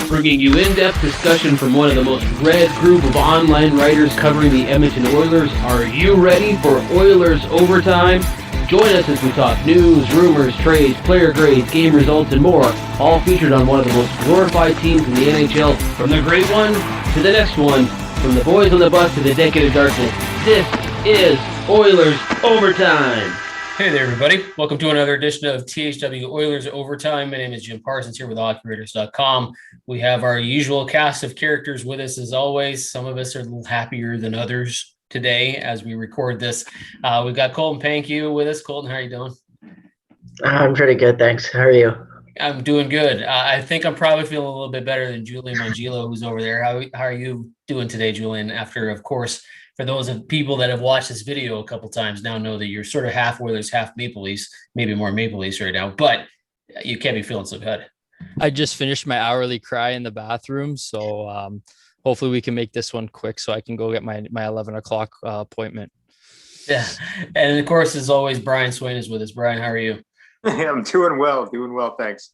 bringing you in-depth discussion from one of the most read group of online writers covering the Edmonton Oilers. Are you ready for Oilers Overtime? Join us as we talk news, rumors, trades, player grades, game results, and more, all featured on one of the most glorified teams in the NHL, from the great one to the next one, from the boys on the bus to the decade of darkness. This is Oilers Overtime. Hey there, everybody. Welcome to another edition of THW Oilers Overtime. My name is Jim Parsons here with HockeyWriters.com. We have our usual cast of characters with us as always. Some of us are a little happier than others today as we record this. We've got Colton Pankiw with us. Colton, how are you doing? I'm pretty good, thanks. How are you? I'm doing good. I think I'm probably feeling a little bit better than Julian Mongillo, who's over there. How are you doing today, Julian? After, of course, for those of people that have watched this video a couple times now know that you're sort of half Oilers, half Maple Leafs, maybe more Maple Leafs right now, but you can't be feeling so good. I just finished my hourly cry in the bathroom, so hopefully we can make this one quick so I can go get my 11 o'clock appointment. Yeah, and of course, as always, Brian Swane is with us. Brian, how are you? I'm doing well, thanks.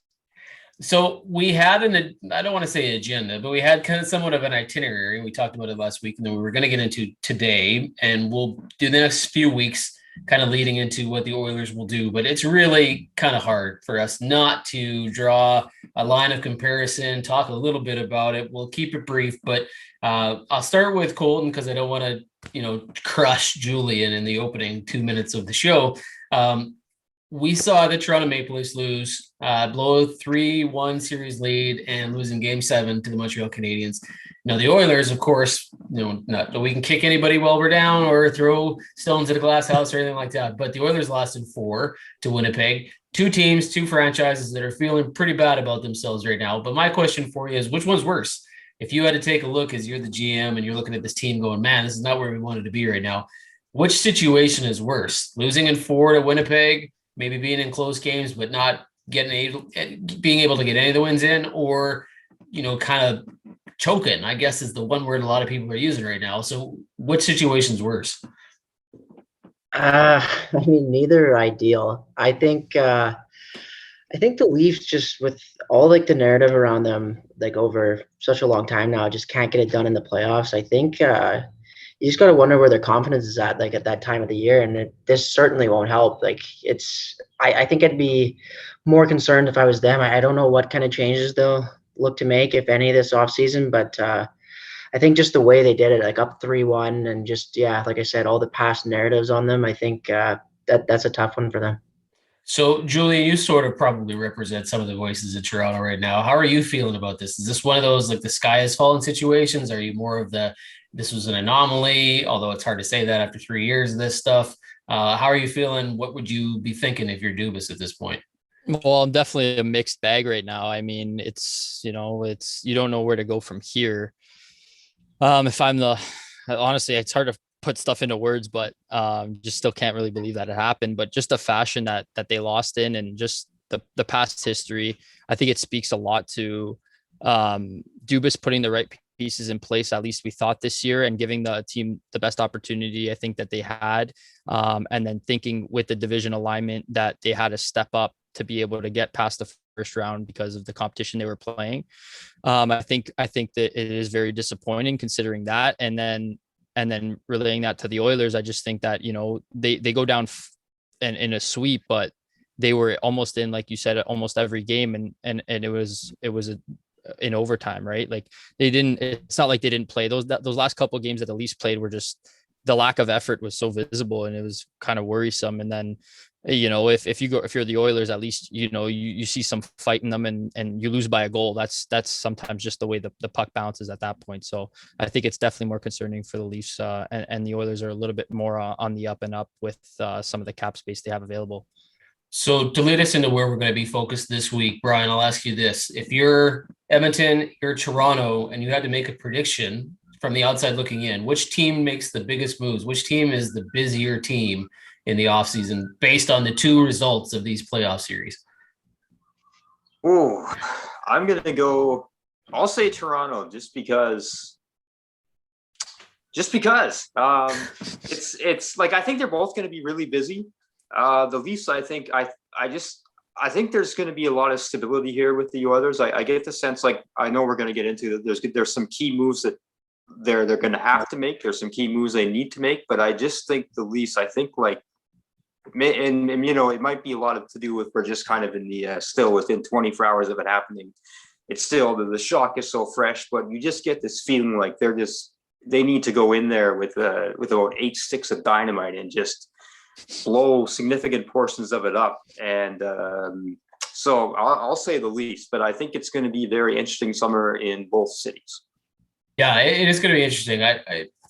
So we had I don't want to say agenda, but we had kind of somewhat of an itinerary. We talked about it last week, and then we were going to get into today, and we'll do the next few weeks kind of leading into what the Oilers will do. But it's really kind of hard for us not to draw a line of comparison, talk a little bit about it. We'll keep it brief, but I'll start with Colton because I don't want to, crush Julian in the opening 2 minutes of the show. We saw the Toronto Maple Leafs lose, blow a 3-1 series lead and lose in Game 7 to the Montreal Canadiens. Now, the Oilers, of course, not that we can kick anybody while we're down or throw stones at a glass house or anything like that, but the Oilers lost in 4 to Winnipeg. Two teams, two franchises that are feeling pretty bad about themselves right now. But my question for you is, which one's worse? If you had to take a look as you're the GM and you're looking at this team going, man, this is not where we wanted to be right now, which situation is worse? Losing in 4 to Winnipeg, maybe being in close games, but not being able to get any of the wins in, or, kind of choking, I guess is the one word a lot of people are using right now. So which situation's worse? Neither are ideal. I think the Leafs, just with all the narrative around them, over such a long time now, just can't get it done in the playoffs. I think you just got to wonder where their confidence is at that time of the year. And this certainly won't help. I think I'd be more concerned if I was them. I don't know what kind of changes they'll look to make, if any, this offseason, but I think just the way they did it, up 3-1 and just, like I said, all the past narratives on them, I think that's a tough one for them. So, Julian, you sort of probably represent some of the voices in Toronto right now. How are you feeling about this? Is this one of those, the sky has fallen situations? Are you more of this was an anomaly, although it's hard to say that after 3 years of this stuff? How are you feeling? What would you be thinking if you're Dubas at this point? Well, I'm definitely a mixed bag right now. I mean, it's you don't know where to go from here. Honestly, it's hard to put stuff into words, but just still can't really believe that it happened. But just the fashion that they lost in, and just the past history, I think it speaks a lot to Dubas putting the right pieces in place, at least we thought this year, and giving the team the best opportunity I think that they had, and then thinking with the division alignment that they had to step up to be able to get past the first round because of the competition they were playing. I think that it is very disappointing considering that, and then relaying that to the Oilers. I just think that they go down in a sweep, but they were almost in, like you said, almost every game, and it was in overtime, right? It's not like they didn't play those last couple of games that the Leafs played were just, the lack of effort was so visible, and it was kind of worrisome. And then, if you're the Oilers, at least, you see some fight in them, and you lose by a goal. That's sometimes just the way the puck bounces at that point. So I think it's definitely more concerning for the Leafs, and the Oilers are a little bit more on the up and up with some of the cap space they have available. So to lead us into where we're going to be focused this week, Brian, I'll ask you this. If you're Edmonton, you're Toronto, and you had to make a prediction from the outside looking in, which team makes the biggest moves? Which team is the busier team in the offseason based on the two results of these playoff series? Oh, I'm going to go, I'll say Toronto just because it's I think they're both going to be really busy. The Leafs, I think I I think there's going to be a lot of stability here with the Oilers. I get the sense, like, I know we're going to get into that. There's some key moves that they're going to have to make. There's some key moves they need to make, but I just think the Leafs, I think, like, and you know, it might be a lot to do with we're just kind of in the still within 24 hours of it happening. It's still the shock is so fresh, but you just get this feeling like they need to go in there with about 8 sticks of dynamite and just blow significant portions of it up. And so I'll say the Leafs, but I think it's going to be a very interesting summer in both cities. Yeah, it is going to be interesting.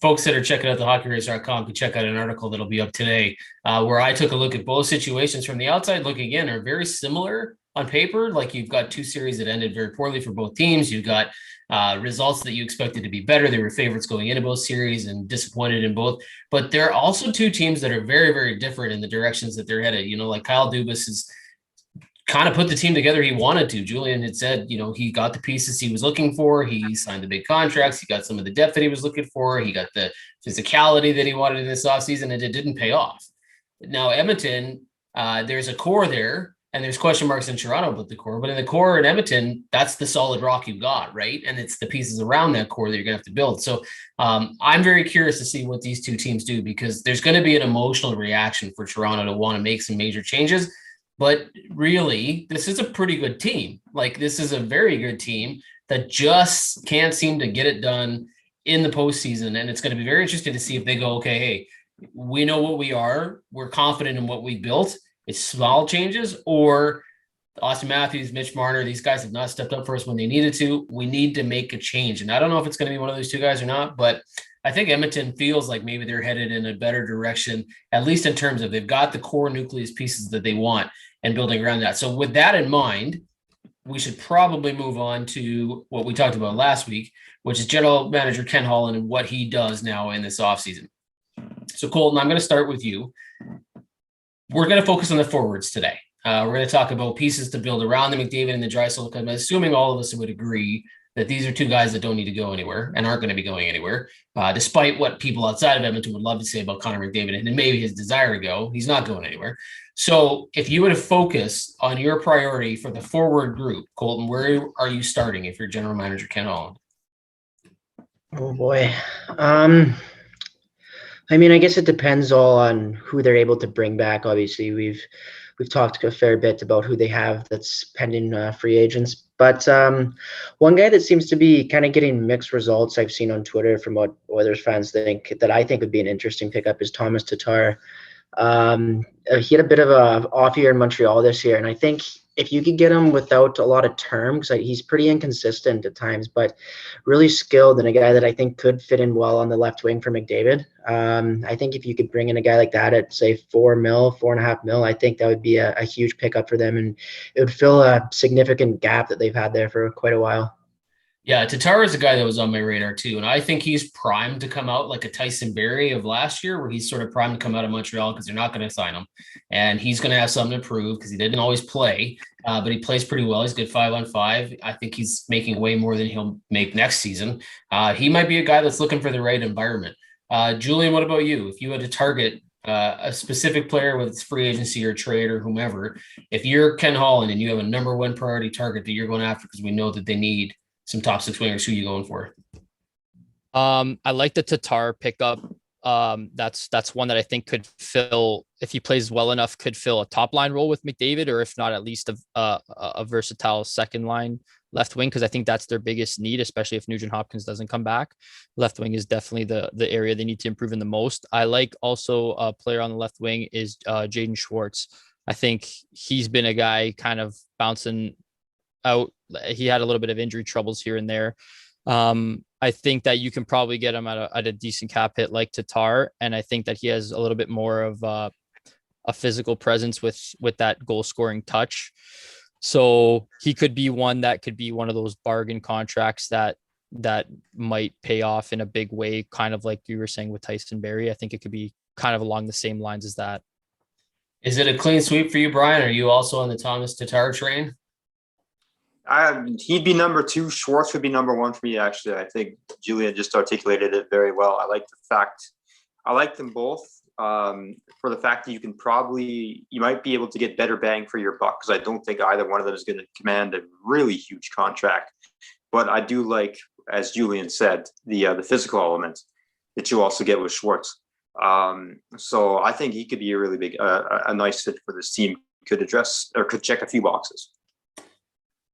Folks that are checking out the hockeyrace.com can check out an article that'll be up today where I took a look at both situations from the outside looking in are very similar on paper. Like, you've got two series that ended very poorly for both teams. You've got results that you expected to be better. They were favorites going into both series and disappointed in both. But there are also two teams that are very, very different in the directions that they're headed. You know, like Kyle Dubas has kind of put the team together he wanted to. Julian had said, you know, he got the pieces he was looking for. He signed the big contracts. He got some of the depth that he was looking for. He got the physicality that he wanted in this offseason, and it didn't pay off. Now, Edmonton, there's a core there, and there's question marks in Toronto about the core. But in the core in Edmonton, that's the solid rock you got, right? And it's the pieces around that core that you're going to have to build. So I'm very curious to see what these two teams do, because there's going to be an emotional reaction for Toronto to want to make some major changes. But really, this is a pretty good team. Like, this is a very good team that just can't seem to get it done in the postseason. And it's going to be very interesting to see if they go, okay, hey, we know what we are. We're confident in what we built. It's small changes, or Austin Matthews, Mitch Marner, these guys have not stepped up for us when they needed to. We need to make a change. And I don't know if it's going to be one of those two guys or not, but I think Edmonton feels like maybe they're headed in a better direction, at least in terms of they've got the core nucleus pieces that they want and building around that. So with that in mind, we should probably move on to what we talked about last week, which is general manager Ken Holland and what he does now in this offseason. So Colton, I'm going to start with you. We're going to focus on the forwards today. We're going to talk about pieces to build around the McDavid and the Draisaitl. I'm assuming all of us would agree that these are two guys that don't need to go anywhere and aren't going to be going anywhere, despite what people outside of Edmonton would love to say about Connor McDavid and maybe his desire to go. He's not going anywhere. So if you were to focus on your priority for the forward group, Colton, where are you starting if you're general manager Ken Holland? Oh boy. I mean, I guess it depends all on who they're able to bring back. Obviously, we've talked a fair bit about who they have that's pending free agents. But one guy that seems to be kind of getting mixed results I've seen on Twitter from what Oilers fans think that I think would be an interesting pickup is Thomas Tatar. He had a bit of a off year in Montreal this year, and I think if you could get him without a lot of term, because he's pretty inconsistent at times, but really skilled and a guy that I think could fit in well on the left wing for McDavid. I think if you could bring in a guy like that at say $4.5 million, I think that would be a huge pickup for them, and it would fill a significant gap that they've had there for quite a while. Yeah, Tatar is a guy that was on my radar too, and I think he's primed to come out like a Tyson Barrie of last year, where he's sort of primed to come out of Montreal because they're not going to sign him, and he's going to have something to prove because he didn't always play, but he plays pretty well. He's good 5-on-5. I think he's making way more than he'll make next season. He might be a guy that's looking for the right environment. Julian, what about you? If you had to target a specific player with its free agency or trade or whomever, if you're Ken Holland and you have a number one priority target that you're going after because we know that they need some top six wingers, who are you going for? I like the Tatar pickup. That's one that I think could fill, if he plays well enough, could fill a top line role with McDavid, or if not, at least a versatile second line left wing, because I think that's their biggest need, especially if Nugent-Hopkins doesn't come back. Left wing is definitely the area they need to improve in the most. I like also a player on the left wing is Jaden Schwartz. I think he's been a guy kind of bouncing out. He had a little bit of injury troubles here and there. I think that you can probably get him at a decent cap hit like Tatar, and I think that he has a little bit more of a physical presence with that goal scoring touch. So he could be one that could be one of those bargain contracts that might pay off in a big way, kind of like you were saying with Tyson Barrie. I think it could be kind of along the same lines as that. Is it a clean sweep for you, Brian? Are you also on the Thomas Tatar train? He'd be number two. Schwartz would be number one for me, actually. I think Julian just articulated it very well. I like them both. for the fact that you might be able to get better bang for your buck, because I don't think either one of them is going to command a really huge contract. But I do like, as Julian said, the physical element that you also get with Schwartz. So I think he could be a really big, a nice fit for this team. Could check a few boxes.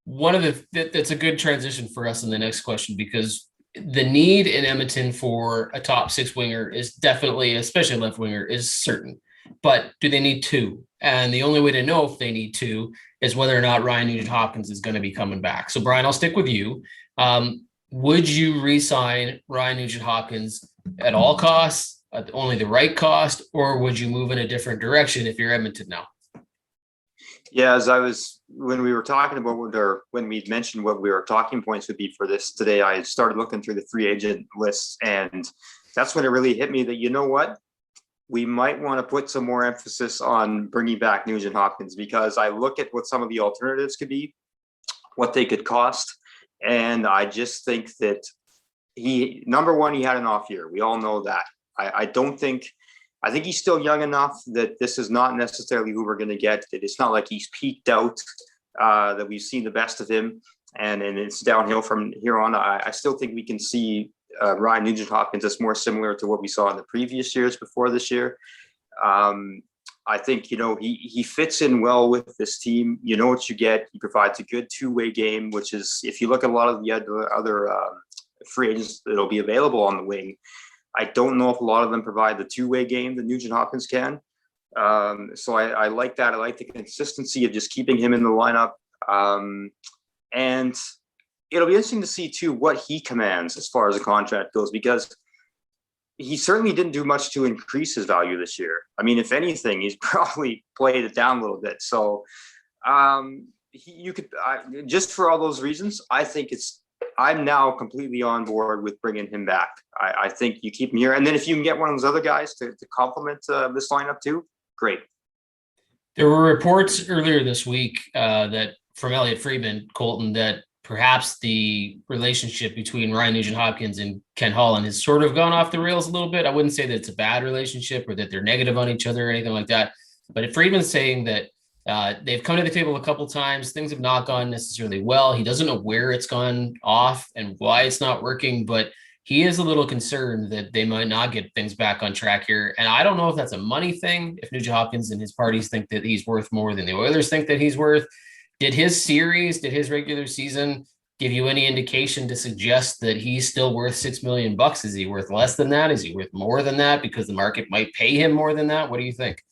That's a good transition for us in the next question, because the need in Edmonton for a top six winger is definitely, especially left winger, is certain. But do they need two? And the only way to know if they need two is whether or not Ryan Nugent-Hopkins is going to be coming back. So, Brian, I'll stick with you. Would you re-sign Ryan Nugent-Hopkins at all costs, at only the right cost, or would you move in a different direction if you're Edmonton now? Yeah, when we were talking about when we mentioned what our talking points would be for this today, I started looking through the free agent lists, and that's when it really hit me that, you know what, we might want to put some more emphasis on bringing back Nugent-Hopkins, because I look at what some of the alternatives could be, what they could cost, and I just think that number one, he had an off year. We all know that. I think he's still young enough that this is not necessarily who we're going to get. That it's not like he's peaked out, that we've seen the best of him, and it's downhill from here on. I still think we can see Ryan Nugent-Hopkins as more similar to what we saw in the previous years before this year. I think, he fits in well with this team. You know what you get. He provides a good two-way game, which is, if you look at a lot of the other free agents that'll be available on the wing, I don't know if a lot of them provide the two-way game that Nugent-Hopkins can. So I like that. I like the consistency of just keeping him in the lineup. And it'll be interesting to see, too, what he commands as far as the contract goes, because he certainly didn't do much to increase his value this year. I mean, if anything, he's probably played it down a little bit. So just for all those reasons, I think I'm now completely on board with bringing him back. I think you keep him here. And then if you can get one of those other guys to complement this lineup too, great. There were reports earlier this week that from Elliot Friedman, Colton, that perhaps the relationship between Ryan Nugent-Hopkins and Ken Holland has sort of gone off the rails a little bit. I wouldn't say that it's a bad relationship or that they're negative on each other or anything like that. But if Friedman's saying that they've come to the table a couple of times, things have not gone necessarily well. He doesn't know where it's gone off and why it's not working, but he is a little concerned that they might not get things back on track here. And I don't know if that's a money thing, if Nugent-Hopkins and his parties think that he's worth more than the Oilers think that he's worth. Did his regular season give you any indication to suggest that he's still worth $6 million? Is he worth less than that? Is he worth more than that because the market might pay him more than that? What do you think?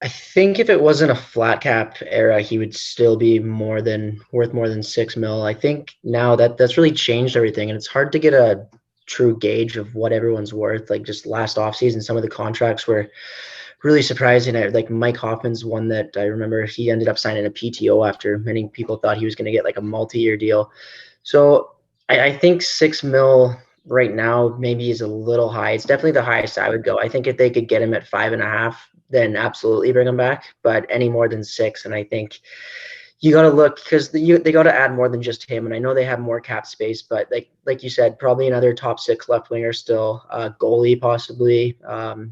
I think if it wasn't a flat cap era, he would still be worth more than $6 million. I think now that's really changed everything, and it's hard to get a true gauge of what everyone's worth. Like just last offseason, some of the contracts were really surprising. Like Mike Hoffman's one that I remember, he ended up signing a PTO after many people thought he was going to get like a multi-year deal. So I think $6 million right now maybe is a little high. It's definitely the highest I would go. I think if they could get him at 5.5, then absolutely bring him back. But any more than 6, and I think you got to look, because they got to add more than just him. And I know they have more cap space, but like you said, probably another top 6 left winger still, goalie possibly,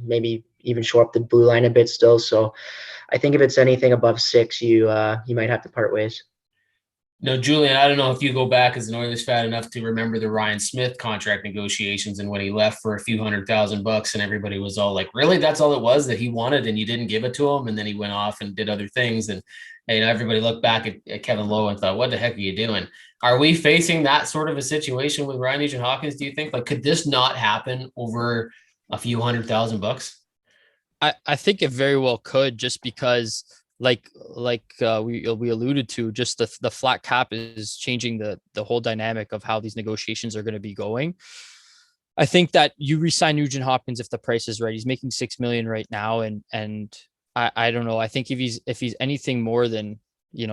maybe even shore up the blue line a bit still. So I think if it's anything above 6, you might have to part ways. No, Julian, I don't know if you go back as an Oilers fan enough to remember the Ryan Smith contract negotiations and when he left for a few $100,000 and everybody was all like, really, that's all it was that he wanted and you didn't give it to him? And then he went off and did other things. And everybody looked back at Kevin Lowe and thought, what the heck are you doing? Are we facing that sort of a situation with Ryan Nugent-Hopkins, do you think? Like, could this not happen over a few $100,000? I think it very well could, just because like we alluded to, just the flat cap is changing the whole dynamic of how these negotiations are going to be going. I think that you re-sign Nugent-Hopkins if the price is right. He's making $6 million right now, and I don't know. I think if he's anything more than, in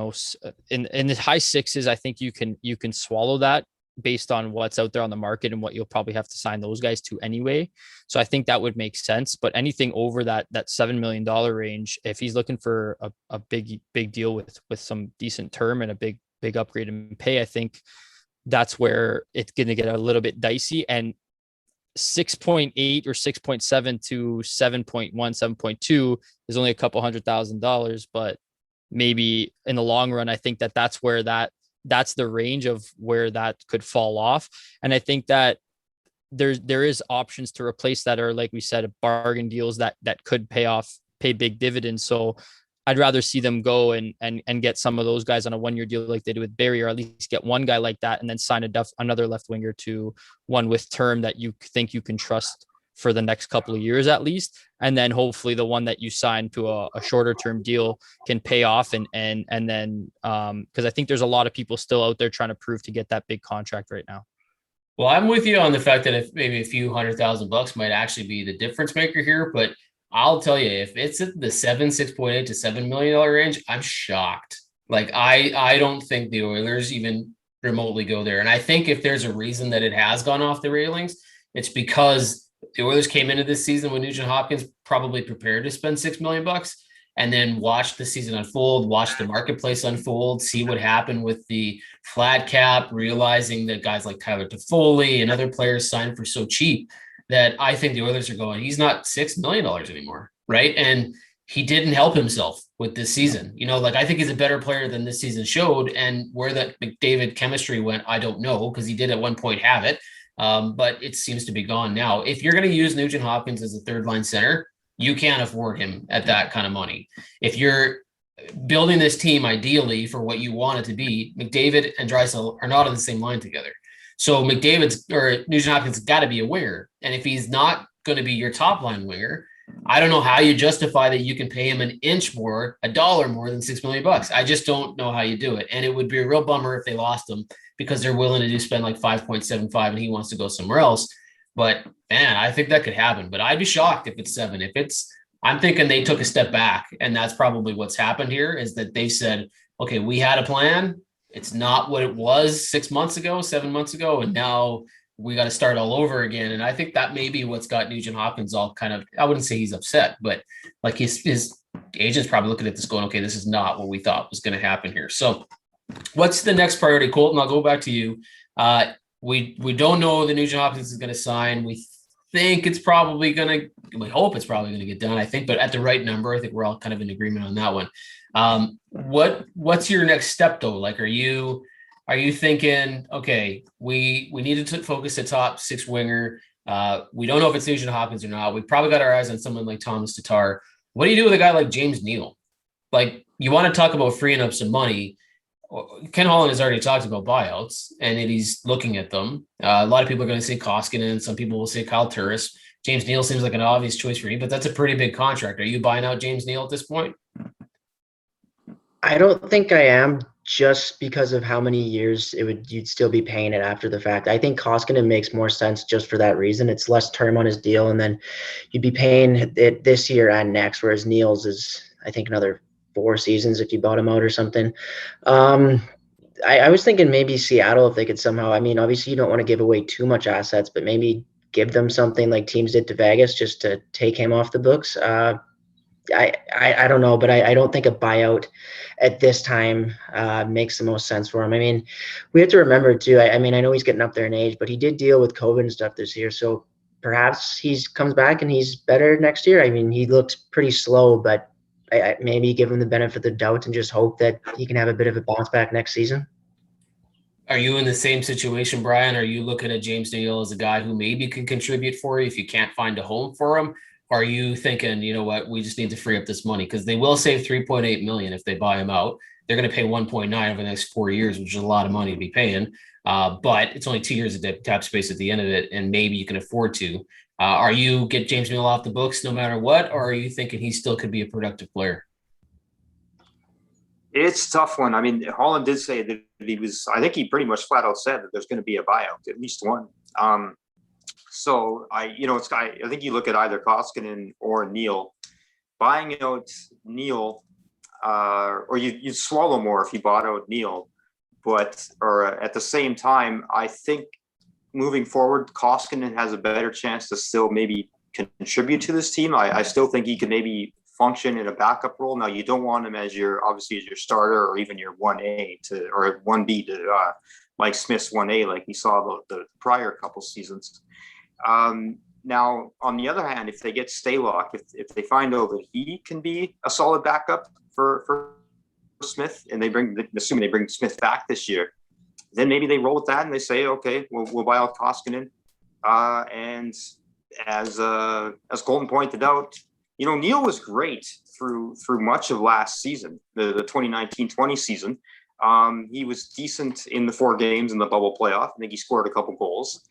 the high 6s, I think you can swallow that based on what's out there on the market and what you'll probably have to sign those guys to anyway. So I think that would make sense. But anything over that $7 million range, if he's looking for a big deal with some decent term and a big upgrade in pay, I think that's where it's going to get a little bit dicey. And 6.8 or 6.7 to 7.1, 7.2 is only a couple $100,000, but maybe in the long run, I think that's where that's the range of where that could fall off. And I think that there is options to replace that, or like we said, bargain deals that could pay big dividends. So I'd rather see them go and get some of those guys on a 1-year deal like they did with Barrie, or at least get one guy like that and then sign another left winger to one with term that you think you can trust for the next couple of years at least. And then hopefully the one that you sign to a shorter term deal can pay off. And then because I think there's a lot of people still out there trying to prove to get that big contract right now. Well, I'm with you on the fact that if maybe a few $100,000 might actually be the difference maker here, but I'll tell you, if it's at the 6.8 to $7 million range, I'm shocked. Like I don't think the Oilers even remotely go there. And I think if there's a reason that it has gone off the railings, it's because the Oilers came into this season with Nugent-Hopkins probably prepared to spend $6 million and then watch the season unfold, watch the marketplace unfold, see what happened with the flat cap, realizing that guys like Tyler Toffoli and other players signed for so cheap that I think the Oilers are going, he's not $6 million anymore, right? And he didn't help himself with this season. Like I think he's a better player than this season showed, and where that McDavid chemistry went, I don't know, because he did at one point have it, but it seems to be gone now. If you're going to use Nugent-Hopkins as a third-line center, you can't afford him at that kind of money. If you're building this team ideally for what you want it to be, McDavid and Draisaitl are not on the same line together. So Nugent-Hopkins got to be a winger. And if he's not going to be your top line winger, I don't know how you justify that you can pay him $1 more than $6 million. I just don't know how you do it. And it would be a real bummer if they lost him because they're willing to spend like 5.75 and he wants to go somewhere else. But man, I think that could happen. But I'd be shocked if it's 7. I'm thinking they took a step back, and that's probably what's happened here is that they said, okay, we had a plan. It's not what it was 6 months ago, 7 months ago. And now we got to start all over again. And I think that may be what's got Nugent-Hopkins all kind of, I wouldn't say he's upset, but like his agent's probably looking at this going, okay, this is not what we thought was going to happen here. So what's the next priority, Colton? I'll go back to you. We don't know the Nugent-Hopkins is going to sign. We think it's probably going to, we hope it's probably going to get done, I think, but at the right number. I think we're all kind of in agreement on that one. What's your next step though? Like, are you thinking, okay, we needed to focus a top 6 winger. We don't know if it's Nugent-Hopkins or not. We probably got our eyes on someone like Thomas Tatar. What do you do with a guy like James Neal? Like, you want to talk about freeing up some money. Ken Holland has already talked about buyouts and that he's looking at them. A lot of people are going to say Koskinen. Some people will say Kyle Turris. James Neal seems like an obvious choice for you, but that's a pretty big contract. Are you buying out James Neal at this point? I don't think I am, just because of how many years you'd still be paying it after the fact. I think Koskinen makes more sense just for that reason. It's less term on his deal, and then you'd be paying it this year and next, whereas Neal's is, I think, another 4 seasons if you bought him out or something. I was thinking maybe Seattle, if they could somehow, I mean, obviously you don't want to give away too much assets, but maybe give them something like teams did to Vegas just to take him off the books. I don't know, but I don't think a buyout at this time makes the most sense for him. I mean, we have to remember too, I mean, I know he's getting up there in age, but he did deal with COVID and stuff this year. So perhaps he comes back and he's better next year. I mean, he looks pretty slow, but I maybe give him the benefit of the doubt and just hope that he can have a bit of a bounce back next season. Are you in the same situation, Brian? Are you looking at James Neal as a guy who maybe can contribute for you if you can't find a home for him? Or are you thinking, you know what, we just need to free up this money? Because they will save $3.8 million if they buy him out. They're going to pay $1.9 over the next 4 years, which is a lot of money to be paying. But it's only 2 years of cap space at the end of it, and maybe you can afford to. Are you get James Neal off the books no matter what, or are you thinking he still could be a productive player? It's a tough one. I mean, Holland did say that I think he pretty much flat out said that there's going to be a buyout, at least one. So I think you look at either Koskinen or Neal. Buying out Neal, or you'd swallow more if you bought out Neal, or at the same time, I think moving forward, Koskinen has a better chance to still maybe contribute to this team. I still think he can maybe function in a backup role. Now, you don't want him as your starter or even your 1A or 1B to Mike Smith's 1A like we saw the prior couple seasons. Now, on the other hand, if they get Stalock, if they find out that he can be a solid backup for Smith, and assuming they bring Smith back this year, then maybe they roll with that and they say, okay, we'll buy out Koskinen. And as Colton pointed out, Neal was great through much of last season, the 2019-20 season. He was decent in the 4 games in the bubble playoff. I think he scored a couple goals.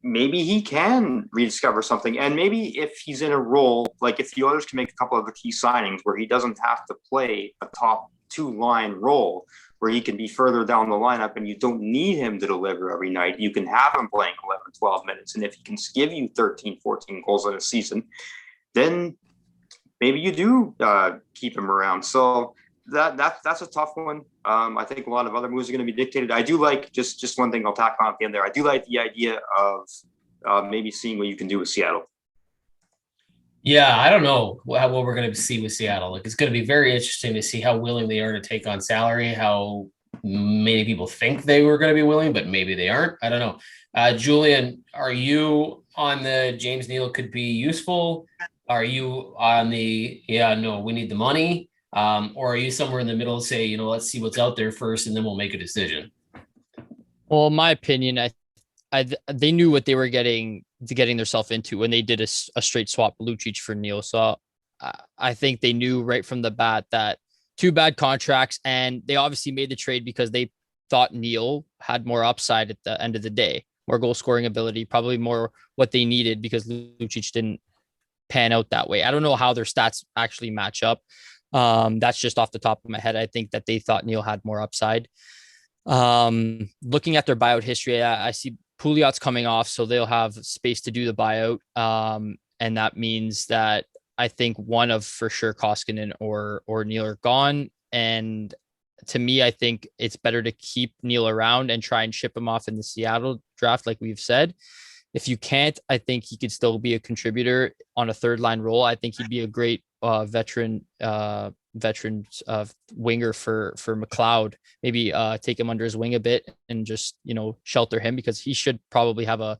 Maybe he can rediscover something. And maybe if he's in a role, like if the Oilers can make a couple of the key signings where he doesn't have to play a top 2-line role, where he can be further down the lineup and you don't need him to deliver every night. You can have him playing 11, 12 minutes. And if he can give you 13, 14 goals in a season, then maybe you do keep him around. So that's a tough one. I think a lot of other moves are going to be dictated. I do like just one thing I'll tack on at the end there. I do like the idea of maybe seeing what you can do with Seattle. Yeah, I don't know what we're going to see with Seattle. Like, it's going to be very interesting to see how willing they are to take on salary, how many people think they were going to be willing, but maybe they aren't. I don't know. Julian, are you on the James Neal could be useful? Are you on the, no, we need the money? Or are you somewhere in the middle, say, let's see what's out there first, and then we'll make a decision? Well, in my opinion, they knew what they were getting themselves into when they did a straight swap Lucic for Neal. So I think they knew right from the bat that 2 bad contracts, and they obviously made the trade because they thought Neal had more upside at the end of the day, more goal scoring ability, probably more what they needed because Lucic didn't pan out that way. I don't know how their stats actually match up. That's just off the top of my head. I think that they thought Neal had more upside. Looking at their buyout history, I see Buyout's coming off, so they'll have space to do the buyout. And that means that I think one of for sure Koskinen or Neal are gone. And to me, I think it's better to keep Neal around and try and ship him off in the Seattle draft, like we've said. If you can't, I think he could still be a contributor on a 3rd-line role. I think he'd be a great veteran winger for McLeod. Maybe take him under his wing a bit and just shelter him, because he should probably have a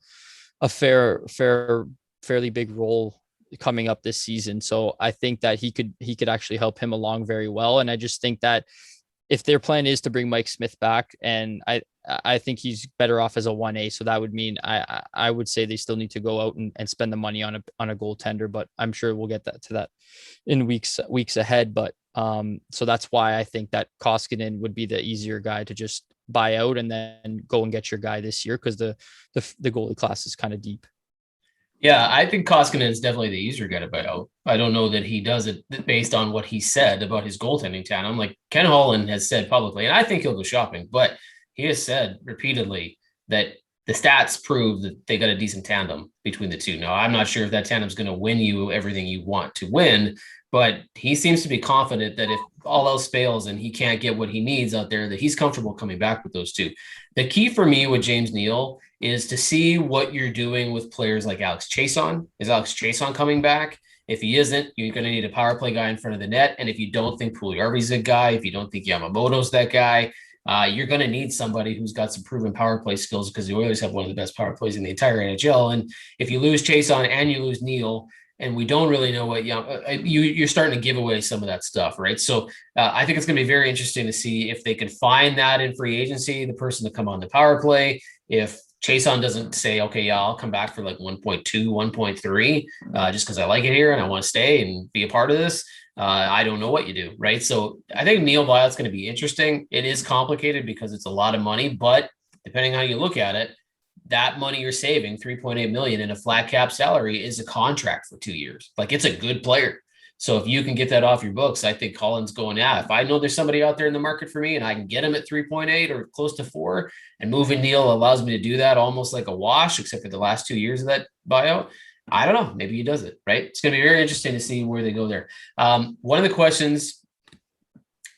fairly big role coming up this season. So I think that he could actually help him along very well. And I just think that if their plan is to bring Mike Smith back, and I think he's better off as a 1A. So that would mean I would say they still need to go out and spend the money on a goaltender, but I'm sure we'll get to that in weeks ahead. But so that's why I think that Koskinen would be the easier guy to just buy out and then go and get your guy this year, because the goalie class is kind of deep. Yeah, I think Koskinen is definitely the easier guy to buy out. I don't know that he does it based on what he said about his goaltending tandem. Like Ken Holland has said publicly, and I think he'll go shopping, but he has said repeatedly that the stats prove that they got a decent tandem between the two. Now, I'm not sure if that tandem is going to win you everything you want to win, but he seems to be confident that if all else fails and he can't get what he needs out there, that he's comfortable coming back with those two. The key for me with James Neal is to see what you're doing with players like Alex Chiasson. Is Alex Chiasson coming back? If he isn't, you're going to need a power play guy in front of the net. And if you don't think Puljujarvi's a guy, if you don't think Yamamoto's that guy, you're going to need somebody who's got some proven power play skills, because the Oilers have one of the best power plays in the entire NHL. And if you lose Chiasson and you lose Neal, and we don't really know what you're starting to give away some of that stuff, right? So I think it's going to be very interesting to see if they can find that in free agency, the person to come on the power play. If Chiasson doesn't say, okay, yeah, I'll come back for like 1.2, 1.3, just because I like it here and I want to stay and be a part of this. I don't know what you do, right? So I think Neal Buyout's going to be interesting. It is complicated because it's a lot of money, but depending on how you look at it, that money you're saving, $3.8 million in a flat cap salary, is a contract for 2 years. Like, it's a good player. So if you can get that off your books, I think Colin's going, if I know there's somebody out there in the market for me and I can get him at 3.8 or close to 4, and moving Neal allows me to do that almost like a wash, except for the last 2 years of that buyout. I don't know. Maybe he does it, right? It's going to be very interesting to see where they go there. One of the questions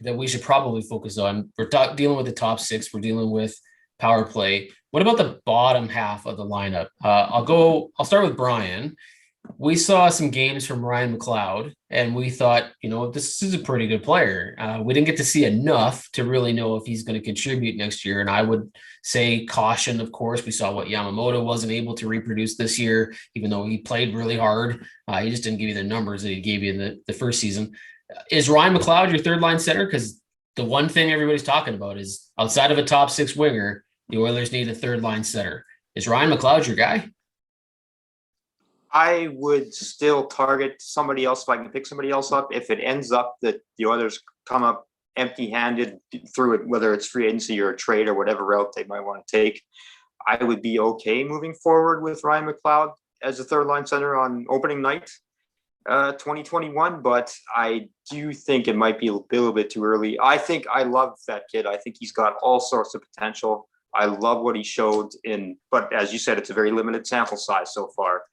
that we should probably focus on, we're dealing with the top 6. We're dealing with power play. What about the bottom half of the lineup? I'll start with Brian. we saw some games from Ryan McLeod, and we thought, this is a pretty good player. We didn't get to see enough to really know if he's going to contribute next year. And I would say caution, of course. We saw what Yamamoto wasn't able to reproduce this year, even though he played really hard. He just didn't give you the numbers that he gave you in the first season. Is Ryan McLeod your third line center? Because the one thing everybody's talking about is outside of a top six winger, the Oilers need a third line center. Is Ryan McLeod your guy? I would still target somebody else if I can pick somebody else up. If it ends up that the Oilers come up empty-handed through it, whether it's free agency or a trade or whatever route they might want to take, I would be okay moving forward with Ryan McLeod as a third line center on opening night 2021. But I do think it might be a little bit too early. I think I love that kid. I think he's got all sorts of potential. I love what he showed but as you said, it's a very limited sample size so far.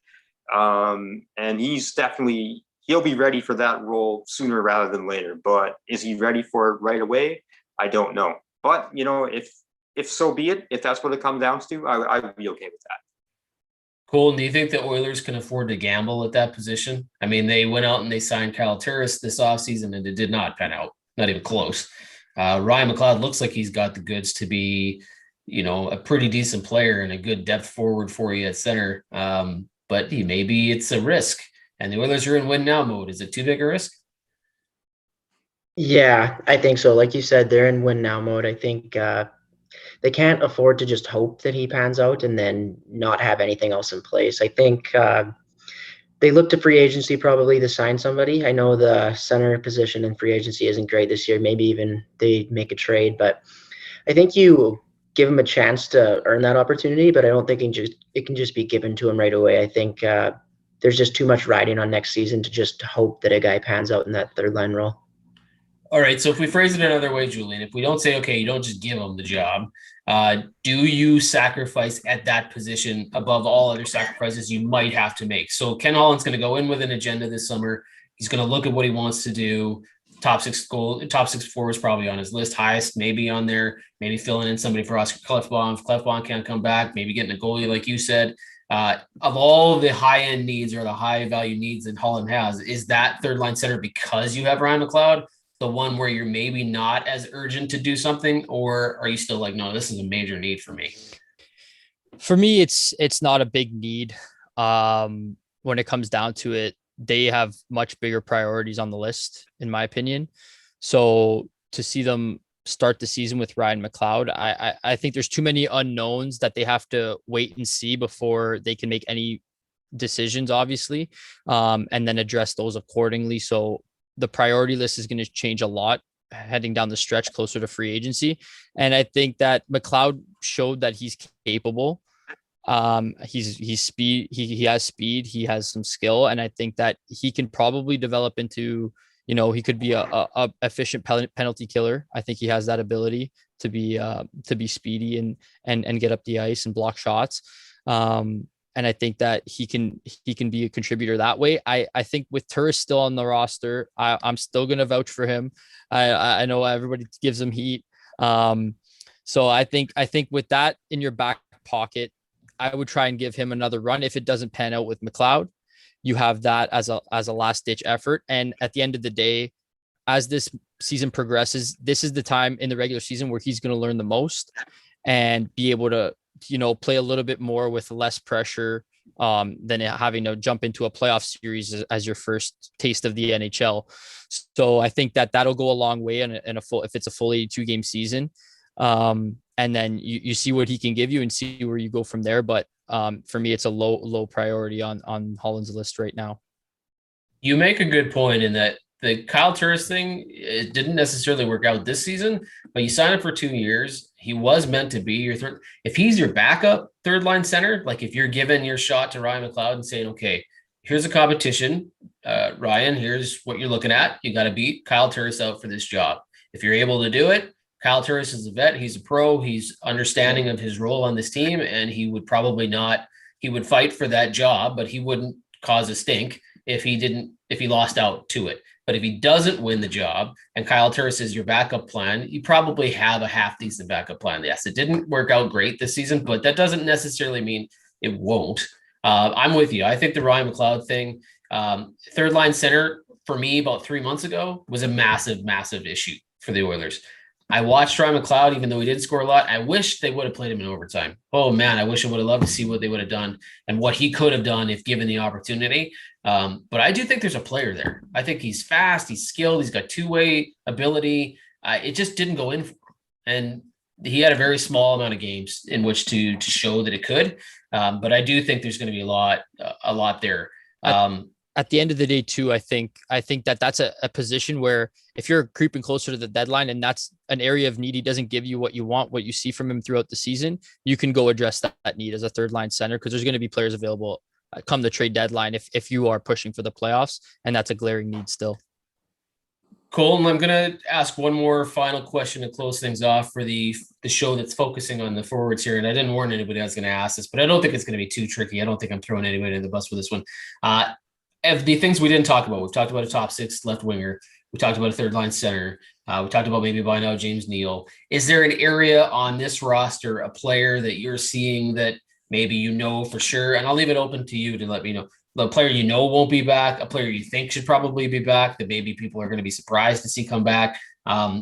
And he'll be ready for that role sooner rather than later, but is he ready for it right away? I don't know. But if so be it, if that's what it comes down to, I would be okay with that. Colton, do you think the Oilers can afford to gamble at that position? I mean, they went out and they signed Kyle Turris this offseason and it did not pan out, not even close. Ryan McLeod looks like he's got the goods to be, a pretty decent player and a good depth forward for you at center. But maybe it's a risk, and the Oilers are in win now mode. Is it too big a risk? Yeah, I think so. Like you said, they're in win now mode. I think they can't afford to just hope that he pans out and then not have anything else in place. I think they look to free agency probably to sign somebody. I know the center position in free agency isn't great this year. Maybe even they make a trade, but I think you give him a chance to earn that opportunity, but I don't think it can just be given to him right away. I think there's just too much riding on next season to just hope that a guy pans out in that third line role. All right, so if we phrase it another way, Julian, if we don't say, okay, you don't just give him the job, do you sacrifice at that position above all other sacrifices you might have to make? So Ken Holland's going to go in with an agenda this summer. He's going to look at what he wants to do. Top six forwards probably on his list, highest maybe on there, maybe filling in somebody for Oscar Klefbom. If Klefbom can't come back, maybe getting a goalie like you said. Of all the high-end needs or the high-value needs that Holland has, is that third line center because you have Ryan McLeod the one where you're maybe not as urgent to do something, or are you still like, no, this is a major need for me? For me, it's not a big need. When it comes down to it, they have much bigger priorities on the list, in my opinion. So to see them start the season with Ryan McLeod, I think there's too many unknowns that they have to wait and see before they can make any decisions, obviously, and then address those accordingly. So the priority list is going to change a lot heading down the stretch closer to free agency. And I think that McLeod showed that he's capable. He's speed. He has speed. He has some skill, and I think that he can probably develop into, he could be a efficient penalty killer. I think he has that ability to be speedy and get up the ice and block shots. And I think that he can be a contributor that way. I think with Turris still on the roster, I'm still going to vouch for him. I know everybody gives him heat. So I think with that in your back pocket, I would try and give him another run. If it doesn't pan out with McLeod, you have that as a last ditch effort. And at the end of the day, as this season progresses, this is the time in the regular season where he's going to learn the most and be able to, play a little bit more with less pressure than having to jump into a playoff series as your first taste of the NHL. So I think that that'll go a long way if it's a full 82 game season. And then you see what he can give you and see where you go from there. But for me, it's a low priority on Holland's list right now. You make a good point in that the Kyle Turris thing, it didn't necessarily work out this season, but you signed him for 2 years. He was meant to be your third. If he's your backup third line center, like if you're giving your shot to Ryan McLeod and saying, okay, here's a competition, Ryan, here's what you're looking at. You got to beat Kyle Turris out for this job. If you're able to do it, Kyle Turris is a vet. He's a pro. He's understanding of his role on this team, and he would probably not. He would fight for that job, but he wouldn't cause a stink if he lost out to it. But if he doesn't win the job and Kyle Turris is your backup plan, you probably have a half decent backup plan. Yes, it didn't work out great this season, but that doesn't necessarily mean it won't. I'm with you. I think the Ryan McLeod thing, third line center for me about 3 months ago was a massive, massive issue for the Oilers. I watched Ryan McLeod, even though he didn't score a lot. I wish they would have played him in overtime. Oh man, I wish I would have loved to see what they would have done and what he could have done if given the opportunity. But I do think there's a player there. I think he's fast, he's skilled, he's got two-way ability. It just didn't go in for him. And he had a very small amount of games in which to show that it could. But I do think there's going to be a lot there. At the end of the day, too, I think that that's a position where if you're creeping closer to the deadline and that's an area of need, he doesn't give you what you want, what you see from him throughout the season, you can go address that need as a third line center because there's going to be players available come the trade deadline if you are pushing for the playoffs, and that's a glaring need still. Colton, I'm going to ask one more final question to close things off for the show that's focusing on the forwards here. And I didn't warn anybody I was going to ask this, but I don't think it's going to be too tricky. I don't think I'm throwing anybody in the bus with this one. Of the things we didn't talk about, we've talked about a top six left winger. We talked about a third line center. We talked about maybe buying out James Neal. Is there an area on this roster, a player that you're seeing that maybe you know for sure? And I'll leave it open to you to let me know. The player you know won't be back, a player you think should probably be back, that maybe people are going to be surprised to see come back.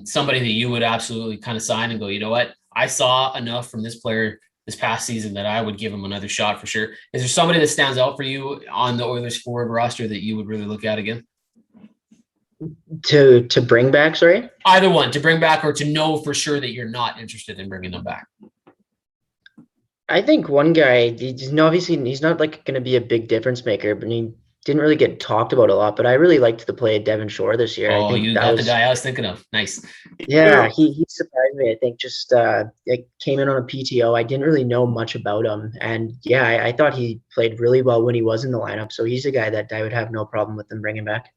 Somebody that you would absolutely kind of sign and go, you know what? I saw enough from this player this past season that I would give him another shot for sure. Is there somebody that stands out for you on the Oilers forward roster that you would really look at again? To bring back, sorry? Either one, to bring back or to know for sure that you're not interested in bringing them back. I think one guy, obviously he's not like going to be a big difference maker, but he didn't really get talked about a lot. But I really liked the play of Devon Shore this year. Oh, I think you got the guy I was thinking of. Nice. Yeah, he surprised me. I think just it came in on a PTO. I didn't really know much about him, and yeah, I thought he played really well when he was in the lineup. So he's a guy that I would have no problem with them bringing back.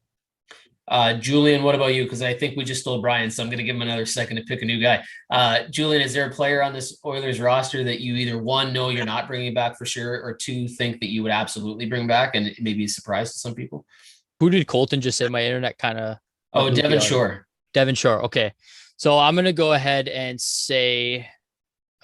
Julian, what about you? Because I think we just stole Brian, so I'm going to give him another second to pick a new guy. Julian, is there a player on this Oilers roster that you either one, know you're not bringing back for sure, or two, think that you would absolutely bring back and maybe a surprise to some people? Who did Colton just say? My internet kind of... Oh, Devon Shore. Devon Shore. Okay. So I'm going to go ahead and say,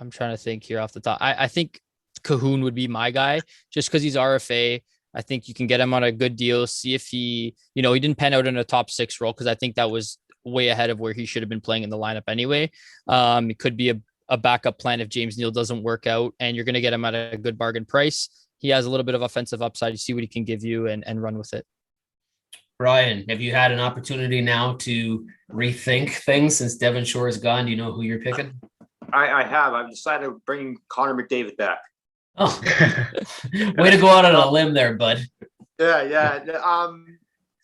I'm trying to think here off the top. I think Cahoon would be my guy just because he's RFA. I think you can get him on a good deal. See if he didn't pan out in a top six role because I think that was way ahead of where he should have been playing in the lineup anyway. It could be a backup plan if James Neal doesn't work out, and you're going to get him at a good bargain price. He has a little bit of offensive upside. You see what he can give you and run with it. Brian, have you had an opportunity now to rethink things since Devon Shore is gone? Do you know who you're picking? I have. I've decided to bring Connor McDavid back. Oh, way to go out on a limb there, bud. Yeah.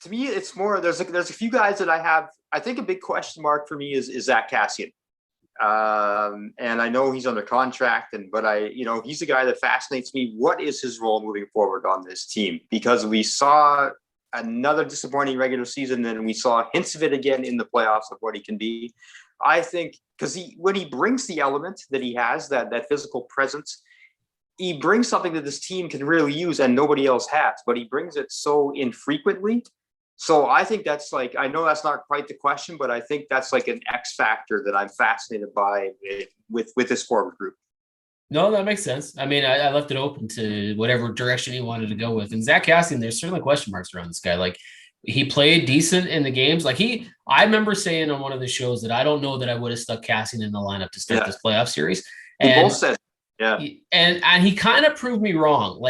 To me, it's more. There's a few guys that I have. I think a big question mark for me is Zach Kassian, and I know he's under contract, but he's a guy that fascinates me. What is his role moving forward on this team? Because we saw another disappointing regular season, and we saw hints of it again in the playoffs of what he can be. I think because when he brings the element that he has, that physical presence. He brings something that this team can really use and nobody else has, but he brings it so infrequently. So I think that's I know that's not quite the question, but I think that's like an X factor that I'm fascinated by with this forward group. No, that makes sense. I mean, I left it open to whatever direction he wanted to go with. And Zach Kassian, there's certainly question marks around this guy. He played decent in the games. I remember saying on one of the shows that I don't know that I would have stuck Kassian in the lineup to start this playoff series. We both said. Yeah. And he kind of proved me wrong.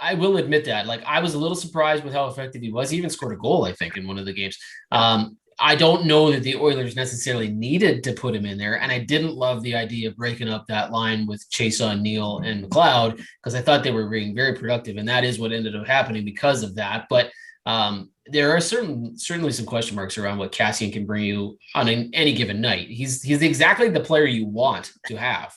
I will admit that. I was a little surprised with how effective he was. He even scored a goal, I think, in one of the games. I don't know that the Oilers necessarily needed to put him in there. And I didn't love the idea of breaking up that line with Chason, Neal, and McLeod because I thought they were being very productive. And that is what ended up happening because of that. But there are certainly some question marks around what Kassian can bring you on any given night. He's exactly the player you want to have.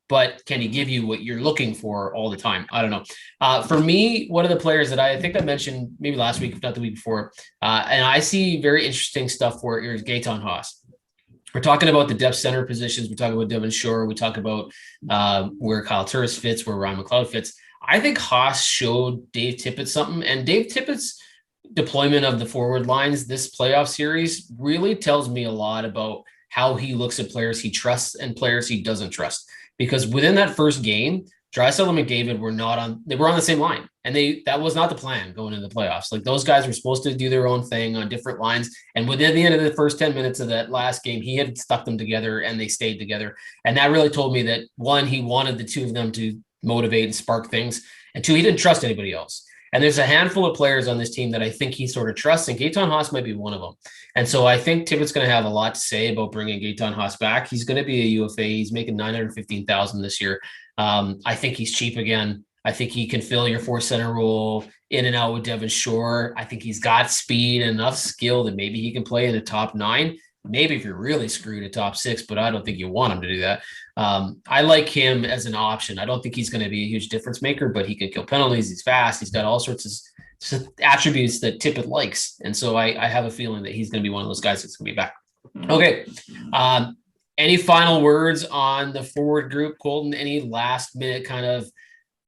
But can he give you what you're looking for all the time? I don't know. For me, one of the players that I think I mentioned maybe last week, if not the week before, and I see very interesting stuff for is Gaetan Haas. We're talking about the depth center positions. We talk about Devon Shore. We talk about where Kyle Turris fits, where Ryan McLeod fits. I think Haas showed Dave Tippett something, and Dave Tippett's deployment of the forward lines this playoff series really tells me a lot about how he looks at players he trusts and players he doesn't trust. Because within that first game, Draisaitl and McDavid were on the same line, and that was not the plan going into the playoffs. Like, those guys were supposed to do their own thing on different lines. And within the end of the first 10 minutes of that last game, he had stuck them together and they stayed together. And that really told me that, one, he wanted the two of them to motivate and spark things, and two, he didn't trust anybody else. And there's a handful of players on this team that I think he sort of trusts, and Gaetan Haas might be one of them. And so I think Tippett's going to have a lot to say about bringing Gaetan Haas back. He's going to be a UFA. He's making $915,000 this year. I think he's cheap again. I think he can fill your 4-center role in and out with Devon Shore. I think he's got speed and enough skill that maybe he can play in the top 9. Maybe if you're really screwed, a top 6, but I don't think you want him to do that. I like him as an option. I don't think he's going to be a huge difference maker, but he can kill penalties. He's fast. He's got all sorts of attributes that Tippett likes. And so I have a feeling that he's going to be one of those guys that's going to be back. Okay. Any final words on the forward group, Colton? Any last minute kind of,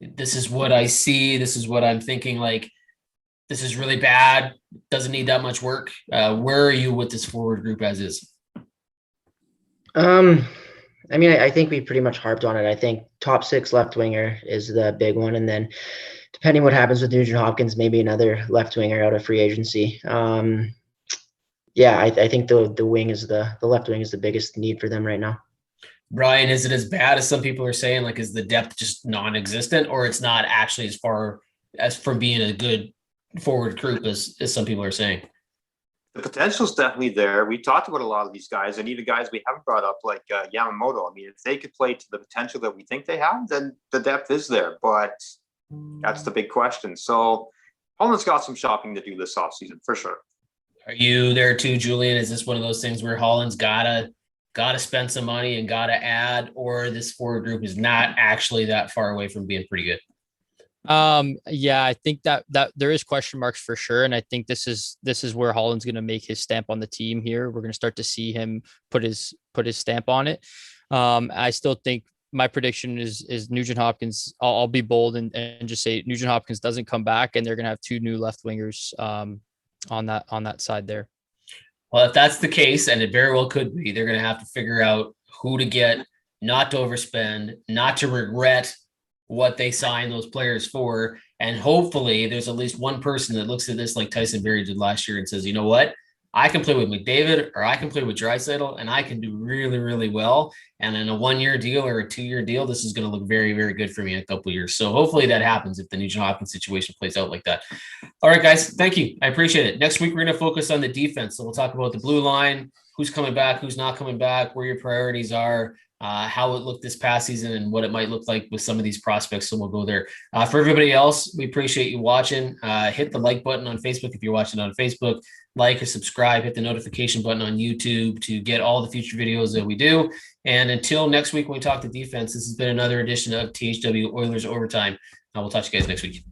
this is what I see, this is what I'm thinking, like, this is really bad, doesn't need that much work? Where are you with this forward group as is? I mean, I think we pretty much harped on it. I think top 6 left winger is the big one. And then depending what happens with Nugent-Hopkins, maybe another left winger out of free agency. Yeah, I think the wing is the left wing is the biggest need for them right now. Brian, is it as bad as some people are saying? Like, is the depth just non-existent, or it's not actually as far as from being a good forward group as some people are saying? The potential is definitely there. We talked about a lot of these guys, and even guys we haven't brought up, like Yamamoto. I mean, if they could play to the potential that we think they have, then the depth is there. But that's the big question. So Holland's got some shopping to do this offseason for sure. Are you there too, Julian? Is this one of those things where Holland's gotta spend some money and gotta add, or this forward group is not actually that far away from being pretty good? Yeah, I think that there is question marks for sure. And I think this is where Holland's going to make his stamp on the team here. We're going to start to see him put his stamp on it. I still think my prediction is Nugent-Hopkins. I'll be bold and just say Nugent-Hopkins doesn't come back, and they're going to have 2 new left wingers, on that side there. Well, if that's the case, and it very well could be, they're going to have to figure out who to get, not to overspend, not to regret what they signed those players for. And hopefully there's at least one person that looks at this like Tyson Barrie did last year and says, you know what, I can play with McDavid, or I can play with Draisaitl, and I can do really, really well. And in a 1-year deal or a 2-year deal, this is going to look very, very good for me in a couple of years. So hopefully that happens if the Nugent-Hopkins situation plays out like that. All right, guys, thank you. I appreciate it. Next week, we're going to focus on the defense. So we'll talk about the blue line, who's coming back, who's not coming back, where your priorities are, how it looked this past season, and what it might look like with some of these prospects. So we'll go there. For everybody else, we appreciate you watching. Hit the like button on Facebook if you're watching on Facebook. Like or subscribe. Hit the notification button on YouTube to get all the future videos that we do. And until next week when we talk to defense, this has been another edition of THW Oilers Overtime. We'll talk to you guys next week.